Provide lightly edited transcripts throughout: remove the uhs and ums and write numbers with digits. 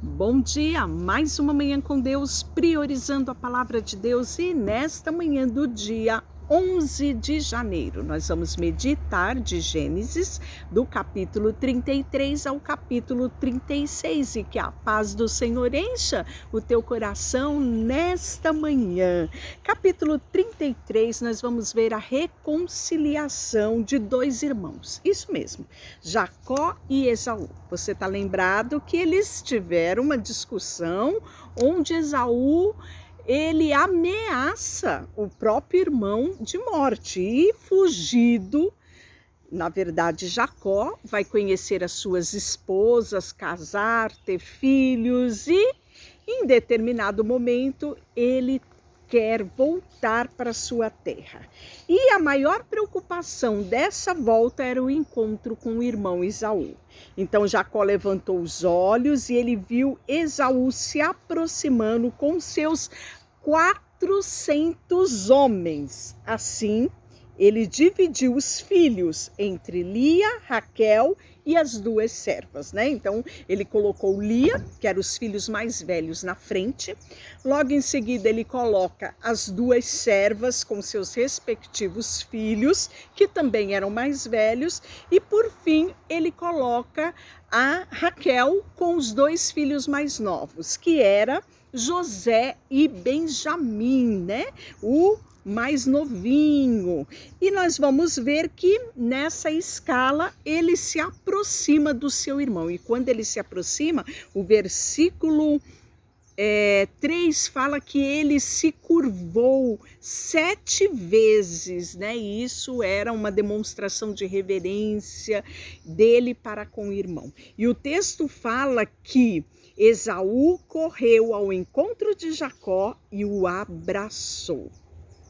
Bom dia, mais uma manhã com Deus, priorizando a palavra de Deus, e nesta manhã do dia 11 de janeiro, nós vamos meditar de Gênesis, do capítulo 33 ao capítulo 36, e que a paz do Senhor encha o teu coração nesta manhã. Capítulo 33, nós vamos ver a reconciliação de dois irmãos, isso mesmo, Jacó e Esaú. Você está lembrado que eles tiveram uma discussão onde Esaú ele ameaça o próprio irmão de morte e fugido. Na verdade, Jacó vai conhecer as suas esposas, casar, ter filhos e em determinado momento ele quer voltar para sua terra. E a maior preocupação dessa volta era o encontro com o irmão Esaú. Então Jacó levantou os olhos e ele viu Esaú se aproximando com seus 400 homens. Assim, ele dividiu os filhos entre Lia, Raquel e as duas servas, né? Então, ele colocou Lia, que eram os filhos mais velhos, na frente. Logo em seguida, ele coloca as duas servas com seus respectivos filhos, que também eram mais velhos. E, por fim, ele coloca a Raquel com os dois filhos mais novos, que era José e Benjamim, né? O mais novinho. E nós vamos ver que nessa escala ele se aproxima do seu irmão. E quando ele se aproxima, o versículo 3 fala que ele se curvou 7 vezes, né? E isso era uma demonstração de reverência dele para com o irmão. E o texto fala que Esaú correu ao encontro de Jacó e o abraçou.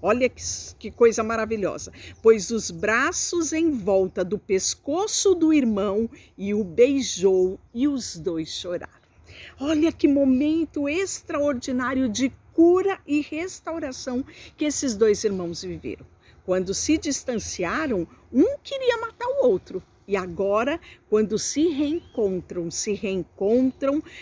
Olha que coisa maravilhosa. Pôs os braços em volta do pescoço do irmão e o beijou, e os dois choraram. Olha que momento extraordinário de cura e restauração que esses dois irmãos viveram. Quando se distanciaram, um queria matar o outro. E agora, quando se reencontram,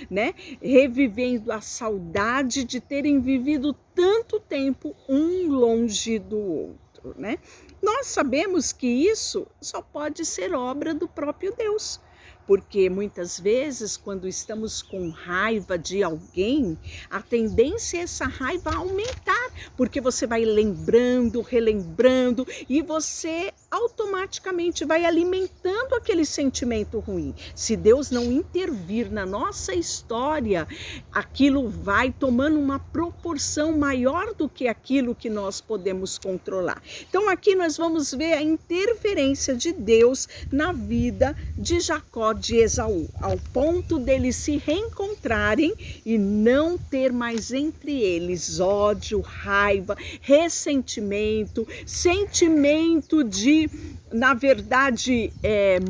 né? Revivendo a saudade de terem vivido tanto tempo um longe do outro, né? Nós sabemos que isso só pode ser obra do próprio Deus. Porque muitas vezes, quando estamos com raiva de alguém, a tendência é essa raiva aumentar, porque você vai lembrando, relembrando, e você automaticamente vai alimentando aquele sentimento ruim. Se Deus não intervir na nossa história, aquilo vai tomando uma proporção maior do que aquilo que nós podemos controlar. Então aqui nós vamos ver a interferência de Deus na vida de Jacó, de Esaú, ao ponto deles se reencontrarem e não ter mais entre eles ódio, raiva, ressentimento, sentimento de, na verdade,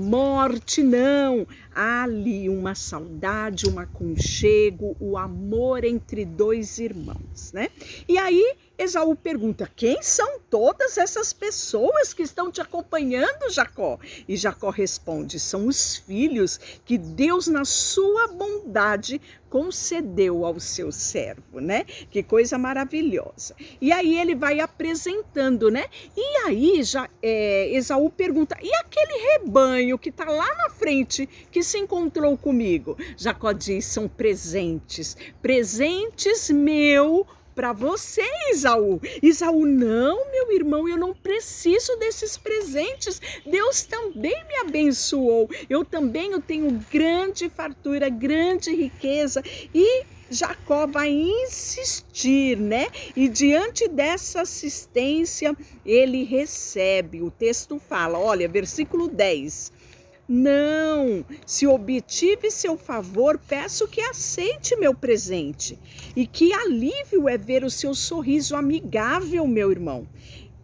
morte, não. Há ali uma saudade, um aconchego, o amor entre dois irmãos, né? E aí Esaú pergunta: quem são todas essas pessoas que estão te acompanhando, Jacó? E Jacó responde: são os filhos que Deus, na sua bondade, concedeu ao seu servo, né? Que coisa maravilhosa. E aí ele vai apresentando, né? E aí Esaú pergunta: e aquele rebanho que está lá na frente, que se encontrou comigo? Jacó diz: são presentes meu para você, Esaú. Esaú: não, meu irmão, eu não preciso desses presentes. Deus também me abençoou. Eu tenho grande fartura, grande riqueza. E Jacó vai insistir, né? E diante dessa assistência, ele recebe. O texto fala, olha, versículo 10. Não, se obtive seu favor, peço que aceite meu presente. E que alívio é ver o seu sorriso amigável, meu irmão.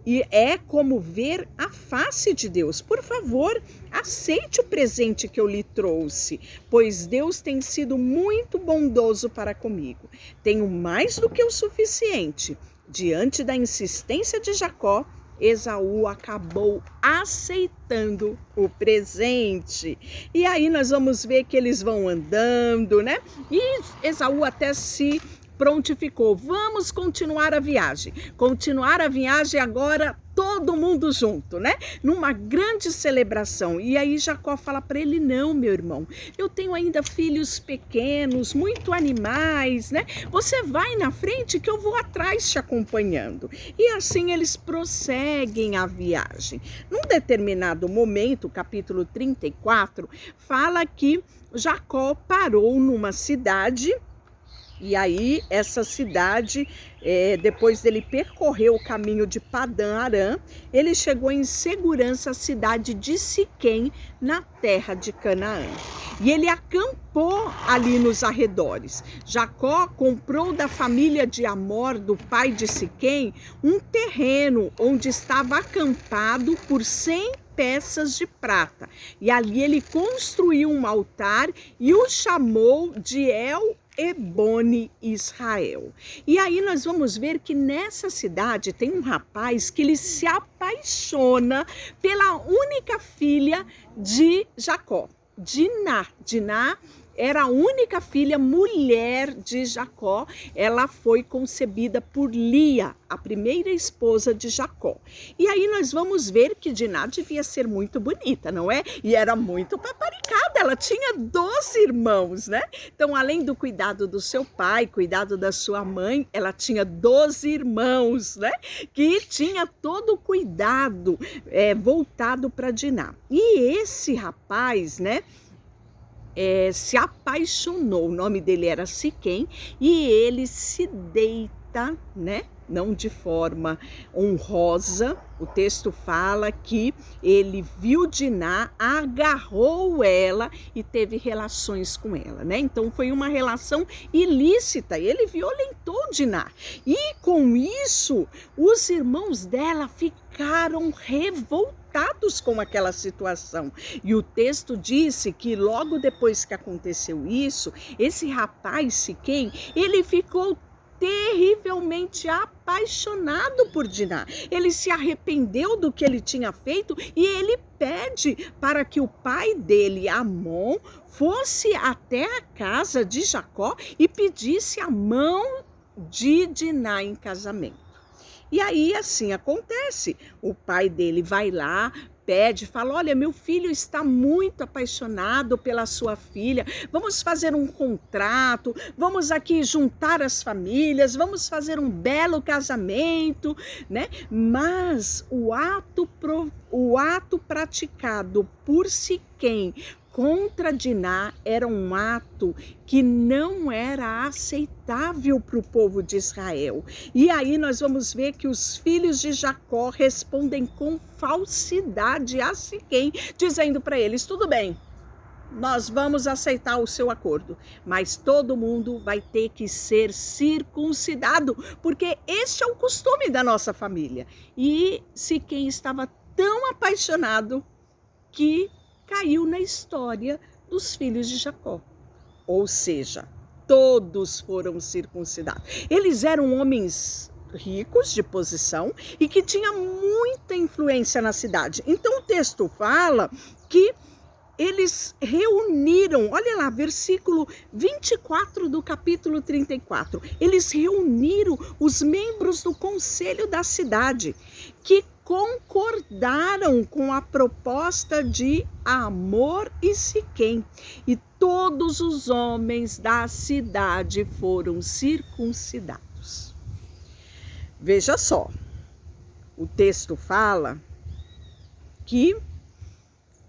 E é como ver a face de Deus. Por favor, aceite o presente que eu lhe trouxe, pois Deus tem sido muito bondoso para comigo. Tenho mais do que o suficiente. Diante da insistência de Jacó, Esaú acabou aceitando o presente. E aí nós vamos ver que eles vão andando, né? E Esaú até se prontificou. Vamos continuar a viagem. Continuar a viagem agora todo mundo junto, né? Numa grande celebração. E aí Jacó fala para ele: não, meu irmão, eu tenho ainda filhos pequenos, muito animais, né? Você vai na frente que eu vou atrás te acompanhando. E assim eles prosseguem a viagem. Num determinado momento, capítulo 34, fala que Jacó parou numa cidade. E aí, essa cidade, depois dele percorrer o caminho de Padã-Arã, ele chegou em segurança à cidade de Siquém, na terra de Canaã. E ele acampou ali nos arredores. Jacó comprou da família de Amor, do pai de Siquém, um terreno onde estava acampado por 100 peças de prata. E ali ele construiu um altar e o chamou de El-Ebone Israel. E aí nós vamos ver que nessa cidade tem um rapaz que ele se apaixona pela única filha de Jacó, Diná. Diná era a única filha mulher de Jacó. Ela foi concebida por Lia, a primeira esposa de Jacó. E aí nós vamos ver que Diná devia ser muito bonita, não é? E era muito paparicada, ela tinha 12 irmãos, né? Então, além do cuidado do seu pai, cuidado da sua mãe, ela tinha 12 irmãos, né? Que tinha todo o cuidado voltado para Diná. E esse rapaz, né? Se apaixonou, o nome dele era Siquém, e ele se deita, né? Não de forma honrosa. O texto fala que ele viu Diná, agarrou ela e teve relações com ela, né? Então foi uma relação ilícita, ele violentou Diná. E com isso, os irmãos dela ficaram revoltados com aquela situação. E o texto disse que logo depois que aconteceu isso, esse rapaz Siquém, ele ficou terrivelmente apaixonado por Diná. Ele se arrependeu do que ele tinha feito e ele pede para que o pai dele, Amon, fosse até a casa de Jacó e pedisse a mão de Diná em casamento. E aí assim acontece, o pai dele vai lá, pede, fala: olha, meu filho está muito apaixonado pela sua filha, vamos fazer um contrato, vamos aqui juntar as famílias, vamos fazer um belo casamento, né? Mas o ato praticado por Siquém contra Diná era um ato que não era aceitável para o povo de Israel. E aí nós vamos ver que os filhos de Jacó respondem com falsidade a Siquém, dizendo para eles: tudo bem, nós vamos aceitar o seu acordo, mas todo mundo vai ter que ser circuncidado, porque este é o costume da nossa família. E Siquém estava tão apaixonado que caiu na história dos filhos de Jacó. Ou seja, todos foram circuncidados. Eles eram homens ricos de posição e que tinham muita influência na cidade. Então o texto fala que eles reuniram, olha lá, versículo 24 do capítulo 34. Eles reuniram os membros do conselho da cidade, que concordaram com a proposta de Amor e Siquém. E todos os homens da cidade foram circuncidados. Veja só, o texto fala que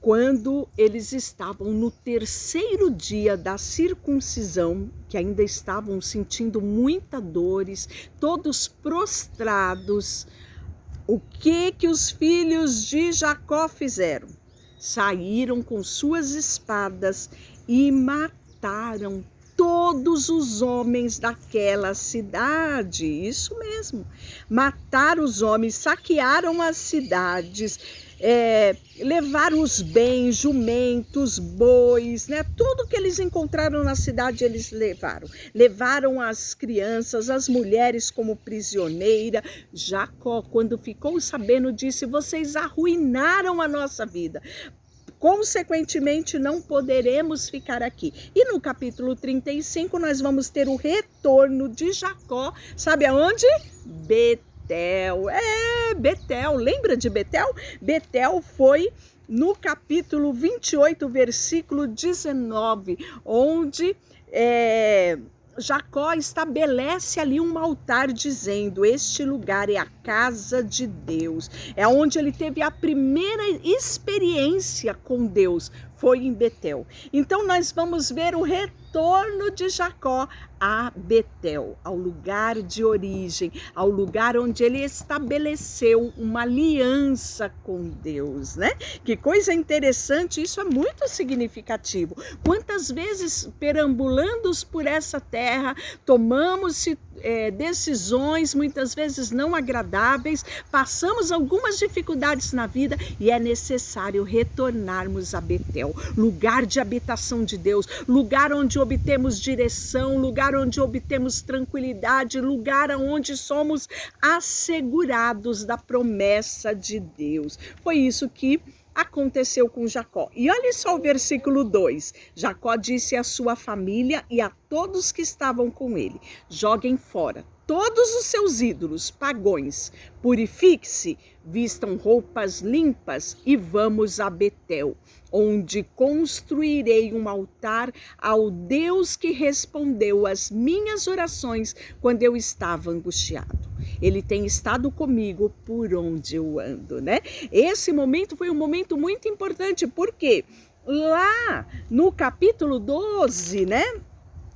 quando eles estavam no terceiro dia da circuncisão, que ainda estavam sentindo muitas dores, todos prostrados, o que os filhos de Jacó fizeram? Saíram com suas espadas e mataram todos os homens daquela cidade. Isso mesmo, mataram os homens, saquearam as cidades, levaram os bens, jumentos, bois, né? Tudo que eles encontraram na cidade eles levaram. Levaram as crianças, as mulheres como prisioneira. Jacó, quando ficou sabendo, disse: vocês arruinaram a nossa vida. Consequentemente, não poderemos ficar aqui. E no capítulo 35, nós vamos ter o retorno de Jacó. Sabe aonde? Betel. Betel. Lembra de Betel? Betel foi no capítulo 28, versículo 19, onde Jacó estabelece ali um altar dizendo: este lugar é a casa de Deus. É onde ele teve a primeira experiência com Deus, foi em Betel. Então nós vamos ver o retorno de Jacó a Betel, ao lugar de origem, ao lugar onde ele estabeleceu uma aliança com Deus, né? Que coisa interessante, isso é muito significativo. Quantas vezes perambulando por essa terra, tomamos decisões muitas vezes não agradáveis, passamos algumas dificuldades na vida e é necessário retornarmos a Betel, lugar de habitação de Deus, lugar onde obtemos direção, lugar onde obtemos tranquilidade, lugar onde somos assegurados da promessa de Deus. Foi isso que aconteceu com Jacó. E olha só o versículo 2. Jacó disse à sua família e a todos que estavam com ele: joguem fora todos os seus ídolos pagões, purifique-se, vistam roupas limpas e vamos a Betel, onde construirei um altar ao Deus que respondeu às minhas orações quando eu estava angustiado. Ele tem estado comigo por onde eu ando, né? Esse momento foi um momento muito importante, porque lá no capítulo 12, né?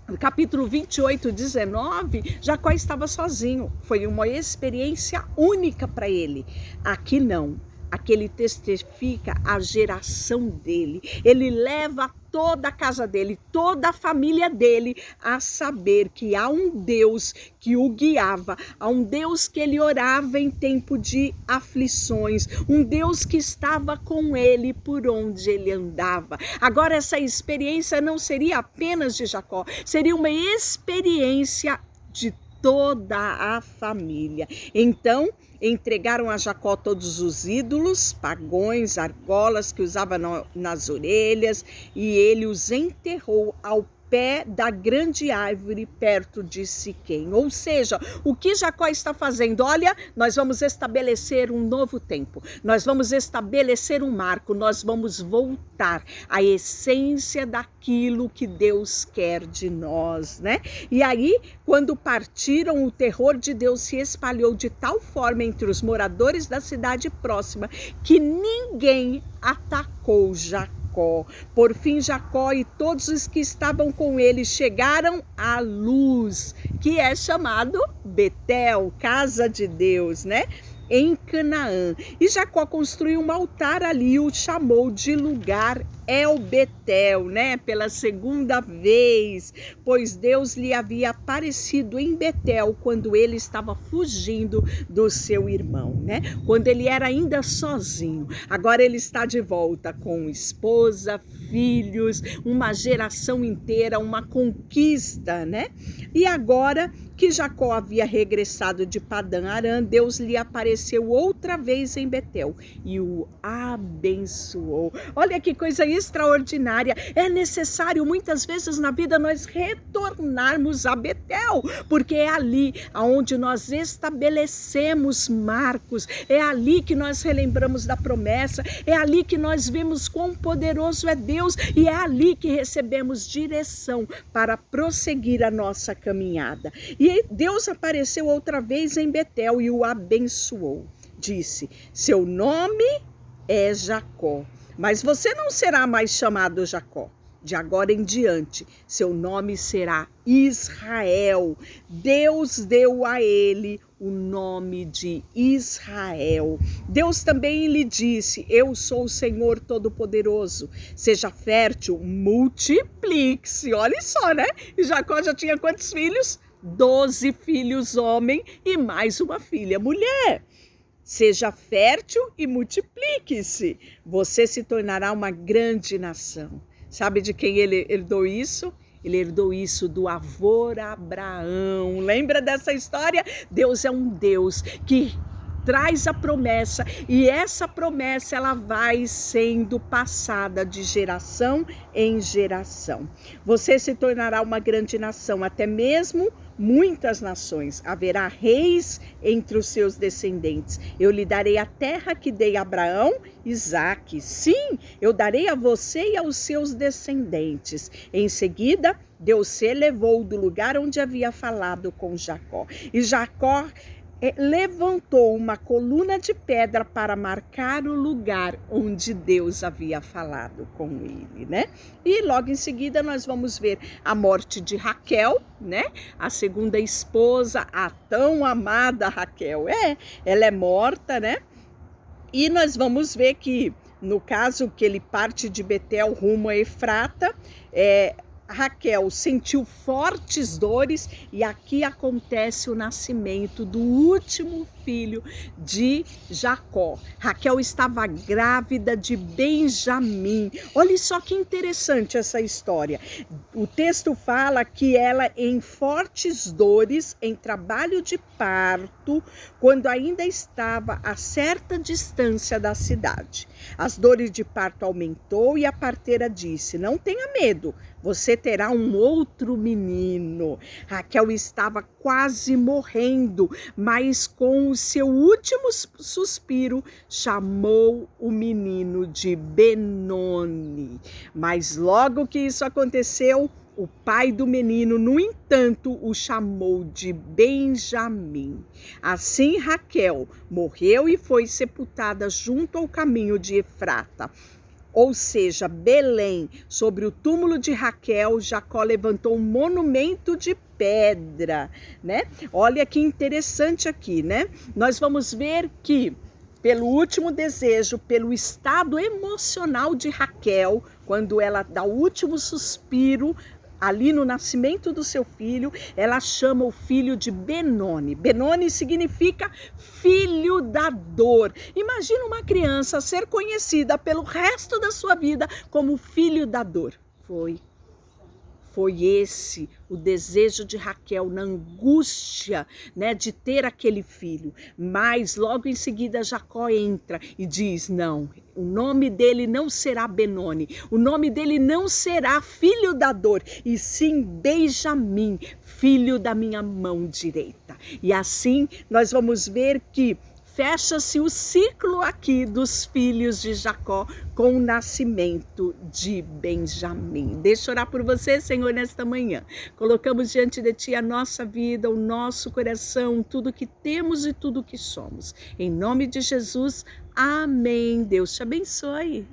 No capítulo 28, 19, Jacó estava sozinho. Foi uma experiência única para ele. Aqui não. Aqui ele testifica a geração dele. Ele leva toda a casa dele, toda a família dele a saber que há um Deus que o guiava, há um Deus que ele orava em tempo de aflições, um Deus que estava com ele por onde ele andava. Agora essa experiência não seria apenas de Jacó, seria uma experiência de toda a família. Então, entregaram a Jacó todos os ídolos, pagões, argolas que usava nas orelhas, e ele os enterrou ao pé da grande árvore perto de Siquém. Ou seja, o que Jacó está fazendo? Olha, nós vamos estabelecer um novo tempo, nós vamos estabelecer um marco, nós vamos voltar à essência daquilo que Deus quer de nós, né? E aí, quando partiram, o terror de Deus se espalhou de tal forma entre os moradores da cidade próxima que ninguém atacou Jacó. Por fim, Jacó e todos os que estavam com ele chegaram à luz, que é chamado Betel, casa de Deus, né? Em Canaã. E Jacó construiu um altar ali e o chamou de lugar El Betel, né? Pela segunda vez, pois Deus lhe havia aparecido em Betel quando ele estava fugindo do seu irmão, né? Quando ele era ainda sozinho. Agora ele está de volta com esposa, filhos, uma geração inteira, uma conquista, né? E agora que Jacó havia regressado de Padã Arã, Deus lhe apareceu outra vez em Betel e o abençoou. Olha que coisa extraordinária. É necessário muitas vezes na vida nós retornarmos a Betel, porque é ali onde nós estabelecemos marcos, é ali que nós relembramos da promessa, é ali que nós vemos quão poderoso é Deus e é ali que recebemos direção para prosseguir a nossa caminhada. E Deus apareceu outra vez em Betel e o abençoou. Disse: seu nome é Jacó, mas você não será mais chamado Jacó. De agora em diante, seu nome será Israel. Deus deu a ele o nome de Israel. Deus também lhe disse: eu sou o Senhor Todo-Poderoso. Seja fértil, multiplique-se. Olha só, né? E Jacó já tinha quantos filhos? 12 filhos homem e mais uma filha mulher. Seja fértil e multiplique-se. Você se tornará uma grande nação. Sabe de quem ele herdou isso? Ele herdou isso do avô Abraão. Lembra dessa história? Deus é um Deus que traz a promessa, e essa promessa ela vai sendo passada de geração em geração. Você se tornará uma grande nação, até mesmo muitas nações. Haverá reis entre os seus descendentes. Eu lhe darei a terra que dei a Abraão, Isaque. Sim, eu darei a você e aos seus descendentes. Em seguida, Deus se elevou do lugar onde havia falado com Jacó. E Jacó levantou uma coluna de pedra para marcar o lugar onde Deus havia falado com ele, né? E logo em seguida nós vamos ver a morte de Raquel, né? A segunda esposa, a tão amada Raquel. Ela é morta, né? E nós vamos ver que, no caso que ele parte de Betel rumo a Efrata, Raquel sentiu fortes dores e aqui acontece o nascimento do último filho de Jacó. Raquel estava grávida de Benjamim. Olha só que interessante essa história. O texto fala que ela, em fortes dores, em trabalho de parto, quando ainda estava a certa distância da cidade. As dores de parto aumentou e a parteira disse: não tenha medo, você terá um outro menino. Raquel estava quase morrendo, mas com o seu último suspiro chamou o menino de Benoni. Mas logo que isso aconteceu, o pai do menino, no entanto, o chamou de Benjamim. Assim Raquel morreu e foi sepultada junto ao caminho de Efrata. Ou seja, Belém. Sobre o túmulo de Raquel, Jacó levantou um monumento de pedra, né? Olha que interessante aqui, né? Nós vamos ver que, pelo último desejo, pelo estado emocional de Raquel, quando ela dá o último suspiro, ali no nascimento do seu filho, ela chama o filho de Benoni. Benoni significa filho da dor. Imagina uma criança ser conhecida pelo resto da sua vida como filho da dor. Foi esse o desejo de Raquel na angústia, né, de ter aquele filho. Mas logo em seguida Jacó entra e diz: não, o nome dele não será Benoni, o nome dele não será filho da dor, e sim Benjamim, filho da minha mão direita. E assim nós vamos ver que fecha-se o ciclo aqui dos filhos de Jacó com o nascimento de Benjamim. Deixa eu orar por você, Senhor, nesta manhã. Colocamos diante de Ti a nossa vida, o nosso coração, tudo que temos e tudo que somos. Em nome de Jesus, amém. Deus te abençoe.